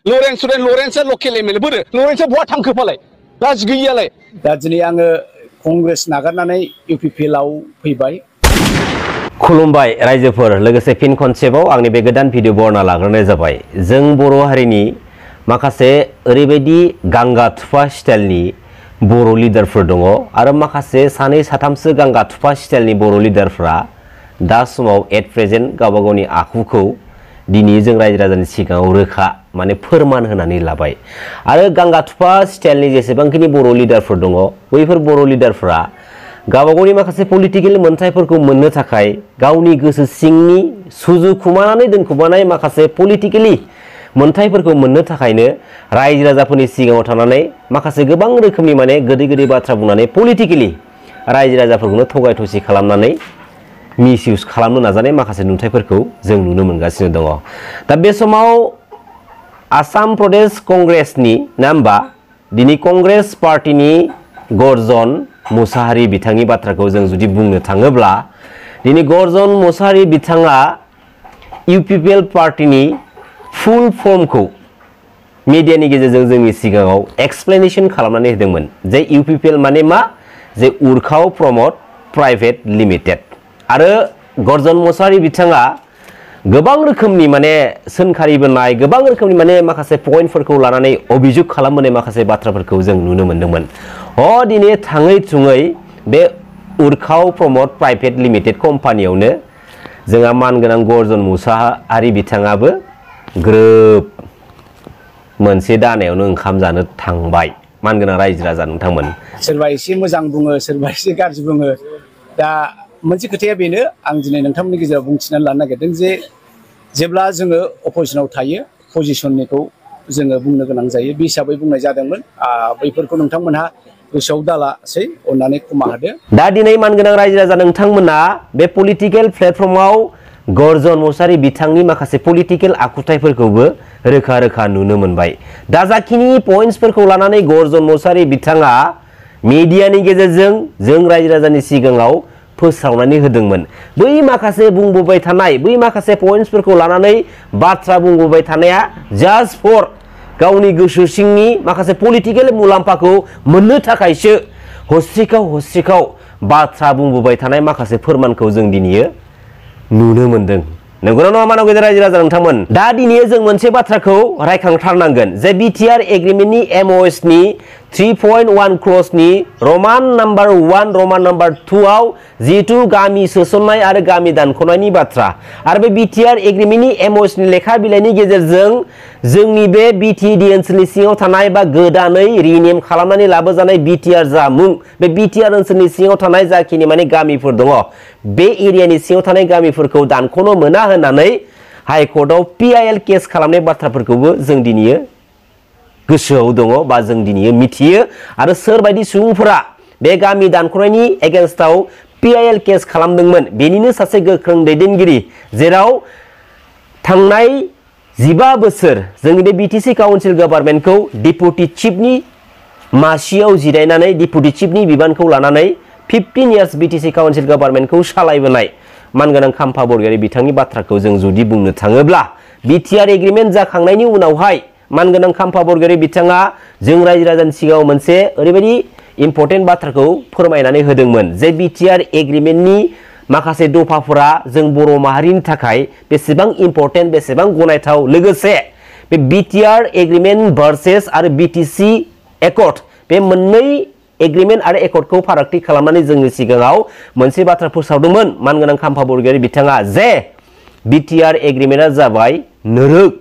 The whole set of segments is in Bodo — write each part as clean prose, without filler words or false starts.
लरेन्स लकेल एमएलए बोरो लरेन्स बहा थांखो फालाय लाज गैयालाय दा दिनै आङो कंग्रेस नागारनानै इउपिपिएलआव फैबाय खुलुमबाय रायजोफोर लोगोसे फिन खनसेबाव आंनि बे गोदान भिडिअ बरना लाग्रोनाय जाबाय जों बर' हारिनि माखासे ओरैबायदि गांगा थुफा स्टाइलनि बर' लिडारफोर दङ आरो माखासे सानै साथामसो गांगा थुफा स्टाइलनि बर' लिडारफोरा दा समाव एट प्रेजेन्ट गावबा गावनि आखुखौ दिनै जों रायजो राजानि सिगाङाव रोखा माने फोरमान होनानै लाबाय आरो गांगा थुफा स्टाइलनि जेसेबांखिनि बर' लिडारफोर दङ बैफोर बर' लिडारफोरा गावबा गावनि माखासे पलिटिकेल मोनथायफोरखौ मोननो थाखाय गावनि गोसो सिंनि सुजुखुमानानै दोनखुमानाय माखासे पलिटिकेलि मोनथायफोरखौ मोननो थाखायनो रायजो राजाफोरनि सिगाङाव थानानै माखासे गोबां रोखोमनि माने गोदै गोदै बाथ्रा बुंनानै पलिटिकेलि रायजो राजाफोरखौनो थगाय थसि खालामनानै मिसइउज खालामनो नाजानाय माखासे नुथायफोरखौ जों नुनो मोनगासिनो दङ दा बे समाव आसाम प्रदेश कंग्रेसनि नामबा दिनै कंग्रेस पार्टीनि गर्जन मुसाहारि बिथांनि बाथ्राखौ जों जुदि बुंनो थाङोब्ला दिनै गर्जन मुसाहारि बिथाङा इउपिपिएल पार्टीनि फुल फर्मखौ मिडियानि गेजेरजों जोंनि सिगाङाव एक्सप्लेनेशन खालामनानै होदोंमोन जे इउपिपिएल माने मा जे उर्खाव प्रमद प्राइभेट लिमिटेड आरो गर्जन मुसाहारि बिथाङा गोबां रोखोमनि माने सोंखारिबोनाय गोबां रोखोमनि माने माखासे पइन्टफोरखौ लानानै अभियोग खालामबोनाय माखासे बाथ्राफोरखौ जों नुनो मोन्दोंमोन दिनै थाङै थुङै बे उर्खाव प्रमद प्राइभेट लिमिटेड कम्पानियावनो जोंहा मानगोनां गर्जन मुसाहारि बिथाङाबो ग्रोब मोनसे दानायावनो ओंखाम जानो थांबाय मानगोनां रायजो राजा नोंथांमोन सोरबा एसे मोजां बुङो सोरबा एसे गाज्रि बुङो दा मोनसे खोथाया बेनो आं दिनै नोंथांमोननि गेजेराव बुंथिनानै लानो नागिरदों जे जेब्ला जोङो अपोजिशनाव थायो पजिशननिखौ जोङो बुंनो गोनां जायो बे हिसाबै बुंनाय जादोंमोन बैफोरखौ नोंथांमोनहा गोसोआव दालासै अननानै क्षमा होदो दा दिनै मानगोनां रायजो राजा नोंथांमोना बे पलिटिकेल प्लेटफर्माव गर्जन मुसाहारि बिथांनि माखासे पलिटिकेल आखुथायफोरखौबो रोखा रोखा नुनो मोनबाय दा जाखिनि पइन्ट्सफोरखौ लानानै गर्जन मुसाहारि बिथाङा मिडियानि गेजेरजों जों रायजो राजानि सिगाङाव फोसावनानै होदोंमोन बै माखासे बुंबोबाय थानाय बै माखासे पइन्ट्सफोरखौ लानानै बाथ्रा बुंबोबाय थानाया जास्ट फर गावनि गोसो सिंनि माखासे पलिटिकेल मुलाम्फाखौ मोननो थाखायसो हस्रिखाव बाथ्रा बुंबोबाय थानाय माखासे फोरमानखौ जों दिनै नुनो मोनदों नंगौना नङा मानव गेजेर रायजो राजा नोंथांमोन दा दिनै जों मोनसे बाथ्राखौ रायखांथारनांगोन जे बिटिआर एग्रिमेन्टनि एमओएसनि 3.1 क्लजनि रमान नाम्बार 1 रमान नाम्बार 2 आव जितु गामि सोसननाय आरो गामि दानख'नायनि बाथ्रा आरो बे बिटिआर एग्रिमेन्टनि एमओएसनि लेखा बिलाइनि गेजेरजों जोंनि बे बिटिएडि ओनसोलनि सिङाव थानाय बा गोदानै रिनेम खालामनानै लाबोजानाय बिटिआर जा मुं बे बिटिआर ओनसोलनि सिङाव थानाय जाखिनि माने गामिफोर दङ बे एरियानि सिङाव थानाय गामिफोरखौ दानख'नो मोना होननानै हाइकर्टआव पिआइएल केस खालामनाय बाथ्राफोरखौबो जों दिनै गोसोआव दङ बा जों दिनै मिथियो आरो सोरबायदि सुबुंफोरा बे गामि दानख'नायनि एगेन्स्टआव पिआइएल केस खालामदोंमोन बेनिनो सासे गोख्रों दैदेनगिरि जेराव थांनाय 15 बोसोर जोंनि बे बिटिसि काउन्सिल गभर्नमेन्टखौ डिपुटि चिफनि मासियाव जिरायनानै डिपुटि चिफनि बिबानखौ लानानै 15 इयार्स बिटिसि काउन्सिल गभर्नमेन्टखौ सालायबोनाय मानगोनां खाम्फा बरगयारी बिथांनि बाथ्राखौ जों जुदि बुंनो थाङोब्ला बिटिआर एग्रिमेन्ट जाखांनायनि उनावहाय मानगोनां खाम्फा बरगयारी बिथाङा जों रायजो राजानि सिगाङाव मोनसे ओरैबायदि इम्पर्टेन्ट बाथ्राखौ फोरमायनानै होदोंमोन जे बिटिआर एग्रिमेन्टनि माखासे दफाफोरा जों बर' माहारिनि थाखाय बेसेबां इम्पर्टेन्ट बेसेबां गनायथाव लोगोसे बे बिटिआर एग्रिमेन्ट भार्सेस आरो बिटिसि एकर्ड बे मोननै एग्रिमेन्ट आरो एकर्डखौ फारागथि खालामनानै जोंनि सिगाङाव मोनसे बाथ्रा फोसावदोंमोन मानगोनां खाम्फा बरगयारी बिथाङा जे बिटिआर एग्रिमेन्टआ जाबाय नोरोग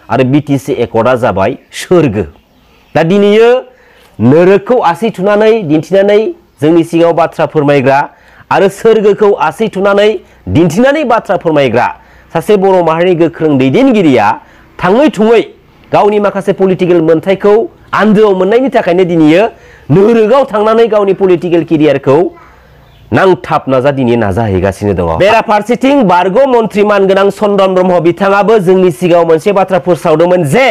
आरो बिटिसि एकर्डआ जाबाय सोरगो दा दिनैयो नोरोगखौ आसि थुनानै दिन्थिनानै जोंनि सिगाङाव बाथ्रा फोरमायग्रा आरो सोरगोखौ आसि थुनानै दिन्थिनानै बाथ्रा फोरमायग्रा सासे बर' माहारिनि गोख्रों दैदेनगिरिया थाङै थुङै गावनि माखासे पलिटिकेल मोनथायखौ आन्दोआव मोननायनि थाखायनो दिनैयो नोरोगाव थांनानै गावनि पलिटिकेल केरियारखौ नांथाब नाजा दिनै नाजाहैगासिनो दङ बेराफारसेथिं बारग' मन्त्रि मानगोनां चन्दन ब्रह्म बिथाङाबो जोंनि सिगाङाव मोनसे बाथ्रा फोसावदोंमोन जे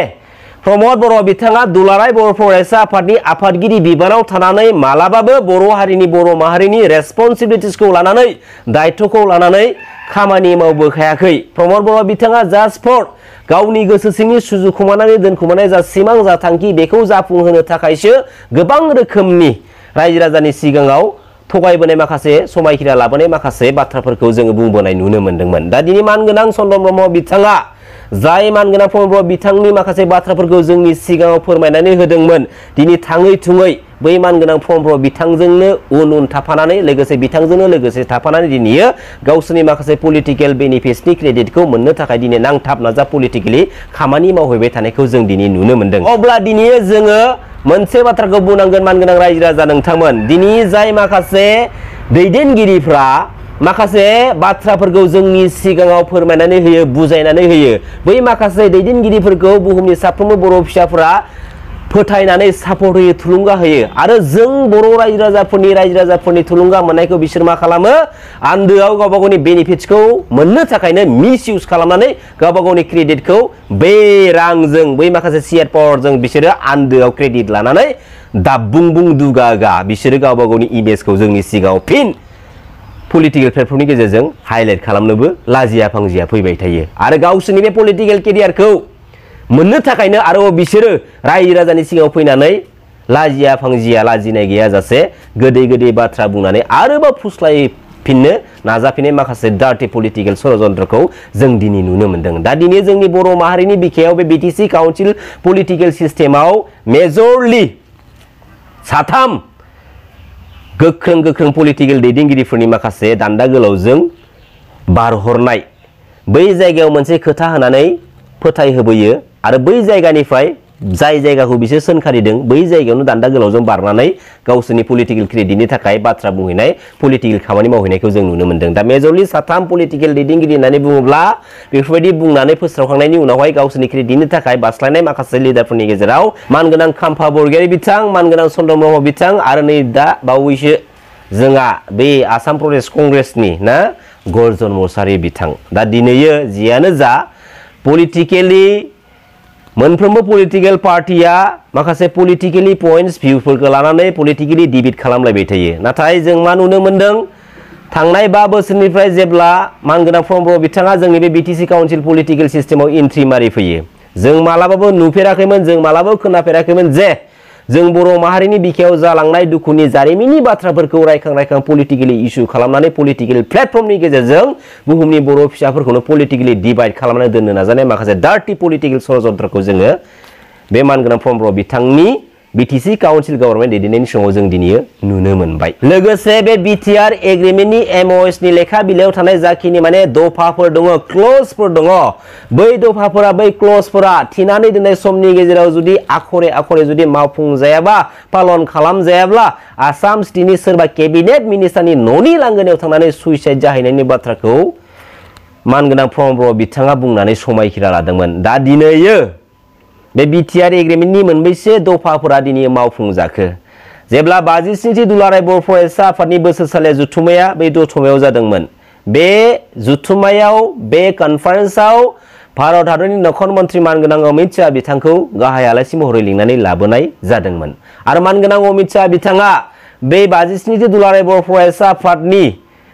प्रमद बर' बिथाङा दुलाराय बर' फरायसा आफादनि आफादगिरि बिबानाव थानानै मालाबाबो बर' हारिनि बर' माहारिनि रेसपन्सिबिलिटिसखौ लानानै दायित्वखौ लानानै खामानि मावबोखायाखै प्रमद बर' बिथाङा जास्ट फर गावनि गोसो सिंनि सुजुखुमानानै दोनखुमानाय जा सिमां जा थांखि बेखौ जाफुंहोनो थाखायसो गोबां रोखोमनि रायजो राजानि सिगाङाव थगायबोनाय माखासे समायखिरा लाबोनाय माखासे बाथ्राफोरखौ जोङो बुंबोनाय नुनो मोन्दोंमोन। दा दिनै मानगोनां चन्द्र ब्रह्म बिथाङा जाय मानगोनां चन्द्र ब्रह्म बिथांनि माखासे बाथ्राफोरखौ जोंनि सिगाङाव फोरमायनानै होदोंमोन दिनै थाङै थुङै बै मानगोनां चन्द्र ब्रह्म बिथांजोंनो उन थाफानानै लोगोसे बिथांजोंनो लोगोसे थाफानानै दिनैयो गावसोरनि माखासे पलिटिकेल बेनिफिट्सनि क्रेडिटखौ मोननो थाखाय दिनै नांथाब नाजा पलिटिकेलि खामानि मावहैबाय थानायखौ जों दिनै नुनो मोन्दों। अब्ला दिनै जोङो मोनसे बाथ्राखौ बुंनांगोन मानगोनां रायजो राजा नोंथांमोन, दिनै जाय माखासे दैदेनगिरिफ्रा माखासे बाथ्राफोरखौ जोंनि सिगाङाव फोरमायनानै होयो बुजायनानै होयो बै माखासे दैदेनगिरिफोरखौ बुहुमनि साफ्रोमबो बर' फिसाफोरा फोथायनानै सापर्ट होयो थुलुंगा होयो आरो जों बर' रायजो राजाफोरनि थुलुंगा मोननायखौ बिसोर मा खालामो आन्दोआव गावबा गावनि बेनिफिट्सखौ मोननो थाखायनो मिस इउज खालामनानै गावबा गावनि क्रेडिटखौ बै रांजों बै माखासे शेयार पावारजों बिसोरो आन्दोआव क्रेडिट लानानै दाबुं बुं दुगागा बिसोरो गावबा गावनि इमेजखौ जोंनि सिगाङाव फिन पलिटिकेल प्लेटफर्मनि गेजेरजों हाइलाइट खालामनोबो लाजिया फांजिया फैबाय थायो आरो गावसोरनि बे पलिटिकेल केरियारखौ मोननो थाखायनो आरो बिसोरो रायजो राजानि सिगाङाव फैनानै लाजिया फांजिया लाजिनाय गैयाजासे गोदै गोदै बाथ्रा बुंनानै आरोबाव फुस्लायफिननो नाजाफिननाय माखासे डार्टि पलिटिकेल षड़यन्त्रखौ जों दिनै नुनो मोन्दों। दा दिनै जोंनि बर' माहारिनि बिखायाव बे बिटिसि काउन्सिल पलिटिकेल सिस्टेमाव मेजरलि साथाम गोख्रों पलिटिकेल दैदेनगिरिफोरनि माखासे दान्दा गोलावजों बारहरनाय बै जायगायाव मोनसे खोथा होनानै फोथायहोबोयो आरो बै जायगानिफ्राय जाय जायगाखौ बिसोर सोनखारिदों बै जायगायावनो दान्दा गोलावजों बारनानै गावसोरनि पलिटिकेल क्रेडिटनि थाखाय बाथ्रा बुंहैनाय पलिटिकेल खामानि मावहैनायखौ जों नुनो मोन्दों। दा मेजरलि साथाम पलिटिकेल दैदेनगिरि होननानै बुङोब्ला बेफोरबायदि बुंनानै फोस्रावखांनायनि उनावहाय गावसोरनि क्रेडिटनि थाखाय बास्लायनाय माखासे लिडारफोरनि गेजेराव मानगोनां खाम्फा बरगयारी बिथां मानगोनां चन्द्र ब्रह्म बिथां आरो नै दा बावैसो जोंहा बे आसाम प्रदेश कंग्रेसनि ना गर्जन मसाहारि बिथां। दा दिनैयो जियानो जा पलिटिकेलि मोनफ्रोमबो पलिटिकेल पार्टिया माखासे पलिटिकेलि पॉइंट्स भिउफोरखौ लानानै पलिटिकेलि डिबेट खालामलायबाय थायो नाथाय जों मा नुनो मोन्दों थांनाय 5 बोसोरनिफ्राय जेब्ला मानगोनां चन्द्र ब्रह्म बिथाङा जोंनि बे बिटिसि काउन्सिल पलिटिकेल सिस्टेमाव एन्ट्रि मारि फैयो जों मालाबाबो नुफेराखैमोन जों मालाबाबो खोनाफेराखैमोन जे जों बर' माहारिनि बिखायाव जालांनाय दुखुनि जारिमिननि बाथ्राफोरखौ रायखां पलिटिकेलि इस्यु खालामनानै पलिटिकेल प्लेटफर्मनि गेजेरजों बुहुमनि बर' फिसाफोरखौनो पलिटिकेलि डिभाइड खालामनानै दोननो नाजानाय माखासे डार्टि पलिटिकेल षड़यन्त्रखौ जोङो बे मानगोनां चन्द्र ब्रह्म बिथांनि बिटिसि काउन्सिल गभर्नमेन्ट दैदेननायनि समाव जों दिनै नुनो मोनबाय। लोगोसे बे बिटिआर एग्रिमेन्टनि एमअएसनि लेखा बिलाइयाव थानाय जाखिनि माने दफाफोर दङ क्लजफोर दङ बै दफाफोरा बै क्लजफोरा थिनानै दोननाय समनि गेजेराव जुदि आखरे जुदि मावफुंजायाबा पालन खालामजायाब्ला आसाम स्टेटनि सोरबा केबिनेट मिनिस्टारनि न'नि लांगोनायाव थांनानै सुइसाइड जाहैनायनि बाथ्राखौ मानगोनां चन्द्र ब्रह्म बिथाङा बुंनानै समायखिरा लादोंमोन। दा दिनैयो बे बिटिआर एग्रिमेन्टनि मोनबैसे दफाफोरा दिनै मावफुंजाखो जेब्ला 57थि दुलाराय बर' फरायसा आफादनि बोसोरसालिया जुथुमाया बे दथमायाव जादोंमोन बे जुथुमायाव बे कनफारेन्सआव भारत हादरनि नखर मन्त्रि मानगोनां अमित शाह बिथांखौ गाहाय आलासि महरै लिंनानै लाबोनाय जादोंमोन आरो मानगोनां अमित शाह बिथाङा बे 57थि दुलाराय बर' फरायसा आफादनि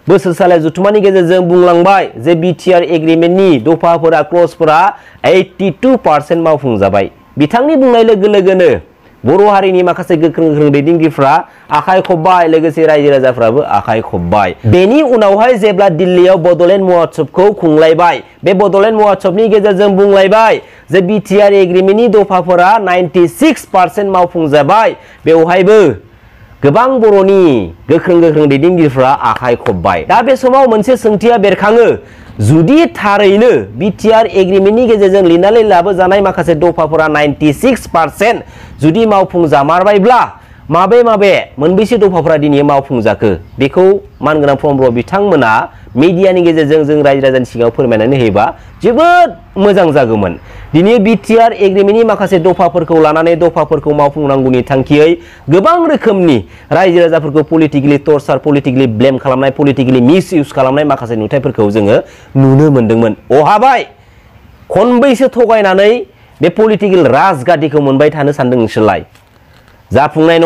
बोसोरसालिया जुथुमानि गेजेरजों बुंलांबाय जे बिटिआर एग्रिमेन्टनि दफाफोरा क्लजफोरा 82% मावफुंजाबाय। बिथांनि बुंनाय लोगो लोगोनो बर' हारिनि माखासे गोख्रों दैदेनगिरिफ्रा आखाइ खब्बाय लोगोसे रायजो राजाफ्राबो आखाइ खब्बाय। बेनि उनावहाय जेब्ला दिल्लीयाव बडलेण्ड महोत्सबखौ खुंलायबाय बे बडलेण्ड महोत्सबनि गेजेरजों बुंलायबाय जे बिटिआर एग्रिमेन्टनि दफाफोरा 96% मावफुंजाबाय बेवहायबो गोबां बर'नि गोख्रों दैदेनगिरिफ्रा आखाइ खब्बाय। दा बे समाव मोनसे सोंथिया बेरखाङो जुदि थारैनो बिटिआर एग्रिमेन्टनि गेजेरजों लिरनानै लाबोजानाय माखासे दफाफोरा 96% जुदि मावफुंजामारबायब्ला माबे मोनबैसे दफाफोरा दिनै मावफुंजाखो बेखौ मानगोनां चन्द्र ब्रह्म बिथांमोना मिडियानि गेजेरजों जों रायजो राजानि सिगाङाव फोरमायनानै होयोबा जोबोद मोजां जागौमोन। दिनै बिटिआर एग्रिमेन्टनि माखासे दफाफोरखौ लानानै दफाफोरखौ मावफुंनांगौनि थांखियै गोबां रोखोमनि रायजो राजाफोरखौ पलिटिकेलि टर्चार पलिटिकेलि ब्लेम खालामनाय पलिटिकेलि मिस इउज खालामनाय माखासे नुथायफोरखौ जोङो नुनो मोन्दोंमोन। अहाबाय खनबैसो थगायनानै बे पलिटिकेल राजगादिखौ मोनबाय थानो सानदों नोंसोरलाय? जाफुंनाय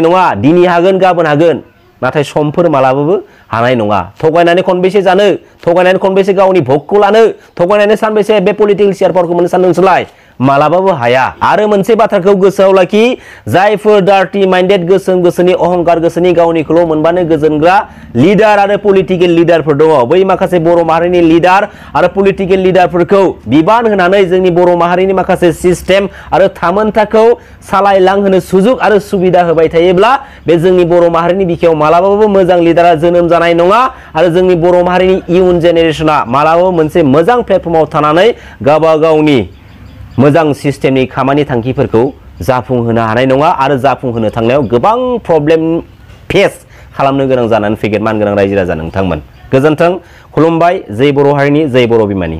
नङा दिनै हागोन गाबोन हागोन नाथाय समफोर मालाबाबो हानाय नङा थगायनानै खनबेसे जानो थगायनानै खनबेसे गावनि भोटखौ लानो थगायनानै सानबेसे बे पलिटिकेल शेयारफोरखौ मोननो सानदों नोंसोरलाय मालाबाबो हाया आरो मोनसे बाथ्राखौ गोसोआव लाखि जायफोर डार्टी माइन्डेड गोसोम गोसोनि अहंकार गोसोनि गावनिखौल' मोनबानो गोजोनग्रा लिडार आरो पलिटिकेल लिडारफोर दङ बै माखासे बर' माहारिनि लिडार आरो पलिटिकेल लिडारफोरखौ बिबान होनानै जोंनि बर' माहारिनि माखासे सिस्टेम आरो थामोनथाखौ सालायलांहोनो सुजुग आरो सुबिदा होबाय थायोब्ला बे जोंनि बर' माहारिनि बिखायाव मालाबाबो मोजां लिडारा जोनोम जानाय नङा आरो जोंनि बर' माहारिनि इयुन जेनेरेशना मालाबाबो मोनसे मोजां प्लेटफर्माव थानानै गावबा गावनि मोजां सिस्टेमनि खामानि थांखिफोरखौ जाफुंहोनो हानाय नङा आरो जाफुंहोनो थांनायाव गोबां प्रब्लेम फेस खालामनो गोनां जानानै फैगोन मानगोनां रायजो राजा नोंथांमोन गोजोन्थों खुलुमबाय जै बर' हारिनि जै बर' बिमानि